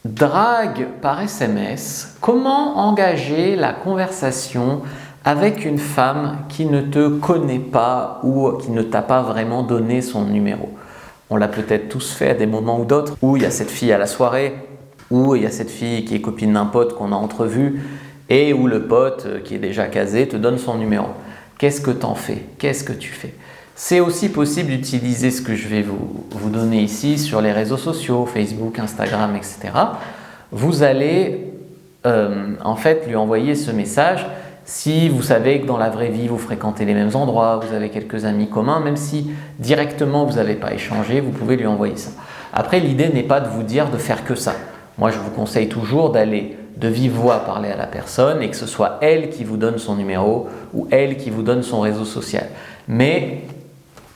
Drague par SMS, comment engager la conversation avec une femme qui ne te connaît pas ou qui ne t'a pas vraiment donné son numéro? On l'a peut-être tous fait à des moments ou d'autres, où il y a cette fille à la soirée, où il y a cette fille qui est copine d'un pote qu'on a entrevu et où le pote qui est déjà casé te donne son numéro. Qu'est-ce que tu en fais? Qu'est-ce que tu fais? C'est aussi possible d'utiliser ce que je vais vous donner ici sur les réseaux sociaux, Facebook, Instagram, etc. Vous allez en fait lui envoyer ce message si vous savez que dans la vraie vie vous fréquentez les mêmes endroits, vous avez quelques amis communs, même si directement vous n'avez pas échangé, vous pouvez lui envoyer ça. Après, l'idée n'est pas de vous dire de faire que ça. Moi, je vous conseille toujours d'aller de vive voix parler à la personne et que ce soit elle qui vous donne son numéro ou elle qui vous donne son réseau social. Mais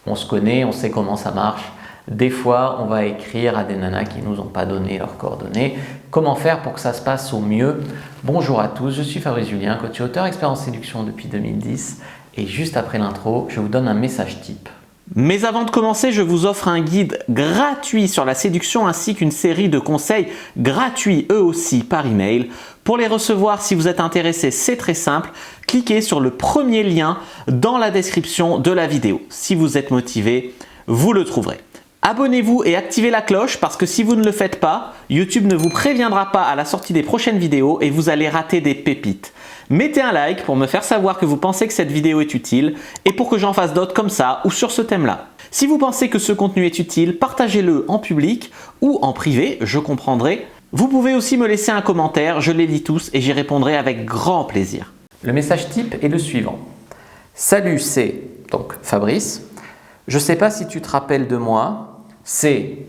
on se connaît, on sait comment ça marche. Des fois, on va écrire à des nanas qui ne nous ont pas donné leurs coordonnées. Comment faire pour que ça se passe au mieux? Bonjour à tous, je suis Fabrice Julien, coach et auteur, expert en séduction depuis 2010. Et juste après l'intro, je vous donne un message type. Mais avant de commencer, je vous offre un guide gratuit sur la séduction ainsi qu'une série de conseils gratuits eux aussi par email. Pour les recevoir, si vous êtes intéressé, c'est très simple. Cliquez sur le premier lien dans la description de la vidéo. Si vous êtes motivé, vous le trouverez. Abonnez-vous et activez la cloche parce que si vous ne le faites pas, YouTube ne vous préviendra pas à la sortie des prochaines vidéos et vous allez rater des pépites. Mettez un like pour me faire savoir que vous pensez que cette vidéo est utile et pour que j'en fasse d'autres comme ça ou sur ce thème-là. Si vous pensez que ce contenu est utile, partagez-le en public ou en privé, je comprendrai. Vous pouvez aussi me laisser un commentaire, je les lis tous et j'y répondrai avec grand plaisir. Le message type est le suivant. Salut, c'est donc Fabrice. Je ne sais pas si tu te rappelles de moi. C'est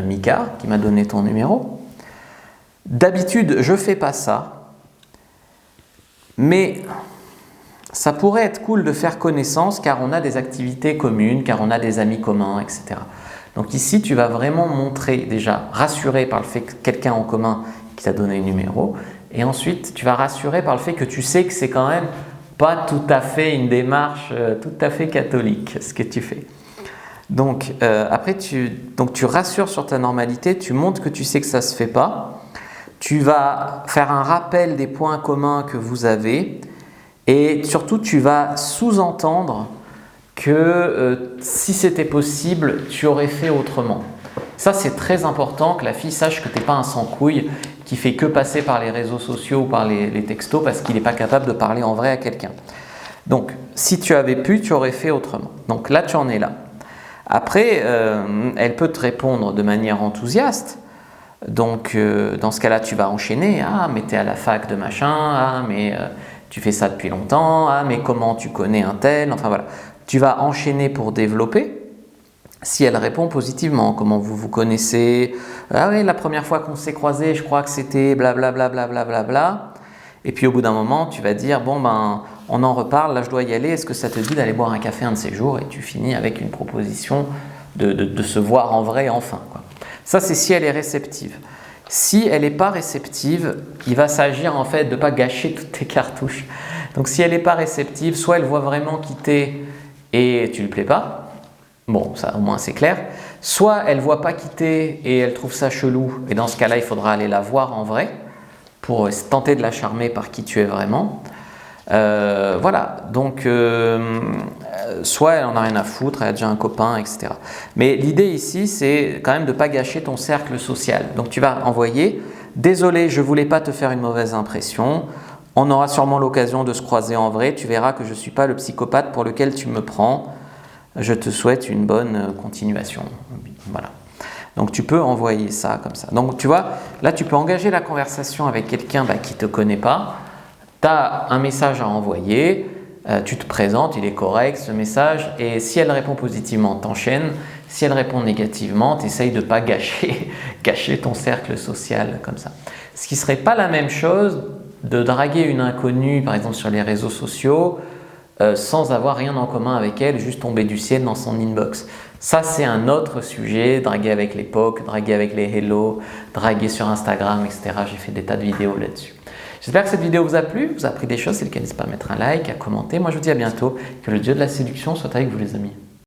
Mika qui m'a donné ton numéro. D'habitude, je ne fais pas ça. Mais ça pourrait être cool de faire connaissance car on a des activités communes, car on a des amis communs, etc. Donc ici, tu vas vraiment montrer déjà, rassurer par le fait que quelqu'un en commun qui t'a donné un numéro. Et ensuite, tu vas rassurer par le fait que tu sais que c'est quand même pas tout à fait une démarche tout à fait catholique ce que tu fais. Donc après, tu rassures sur ta normalité, tu montres que tu sais que ça ne se fait pas. Tu vas faire un rappel des points communs que vous avez et surtout tu vas sous-entendre que si c'était possible, tu aurais fait autrement. Ça, c'est très important que la fille sache que tu n'es pas un sans-couille qui fait que passer par les réseaux sociaux ou par les textos parce qu'il n'est pas capable de parler en vrai à quelqu'un. Donc, si tu avais pu, tu aurais fait autrement. Donc là, tu en es là. Après, elle peut te répondre de manière enthousiaste. Donc, dans ce cas-là, tu vas enchaîner. Ah, mais tu es à la fac de machin. Ah, mais tu fais ça depuis longtemps. Ah, mais comment tu connais un tel? Enfin voilà. Tu vas enchaîner pour développer. Si elle répond positivement, comment vous vous connaissez? Ah oui, la première fois qu'on s'est croisés, je crois que c'était blablabla. Bla. Et puis au bout d'un moment, tu vas dire, bon ben, on en reparle, là je dois y aller, est-ce que ça te dit d'aller boire un café un de ces jours? Et tu finis avec une proposition de se voir en vrai enfin, quoi. Ça, c'est si elle est réceptive. Si elle n'est pas réceptive, il va s'agir en fait de ne pas gâcher toutes tes cartouches. Donc si elle n'est pas réceptive, soit elle voit vraiment quitter et tu ne lui plais pas. Bon, ça au moins c'est clair. Soit elle ne voit pas quitter et elle trouve ça chelou. Et dans ce cas-là, il faudra aller la voir en vrai pour tenter de la charmer par qui tu es vraiment. Voilà, donc soit elle en a rien à foutre, elle a déjà un copain, etc. Mais l'idée ici, c'est quand même de ne pas gâcher ton cercle social. Donc tu vas envoyer « Désolé, je ne voulais pas te faire une mauvaise impression. On aura sûrement l'occasion de se croiser en vrai. Tu verras que je ne suis pas le psychopathe pour lequel tu me prends. Je te souhaite une bonne continuation. » Voilà. Donc tu peux envoyer ça comme ça. Donc tu vois, là tu peux engager la conversation avec quelqu'un qui ne te connaît pas. Tu as un message à envoyer, tu te présentes, il est correct ce message, et si elle répond positivement, t'enchaînes. Si elle répond négativement, tu essayes de ne pas gâcher ton cercle social comme ça. Ce qui ne serait pas la même chose de draguer une inconnue, par exemple sur les réseaux sociaux, sans avoir rien en commun avec elle, juste tomber du ciel dans son inbox. Ça, c'est un autre sujet, draguer avec les POC, draguer avec les hello, draguer sur Instagram, etc. J'ai fait des tas de vidéos là-dessus. J'espère que cette vidéo vous a plu, vous a appris des choses. C'est le cas, n'hésitez pas à mettre un like, à commenter. Moi, je vous dis à bientôt. Que le dieu de la séduction soit avec vous, les amis.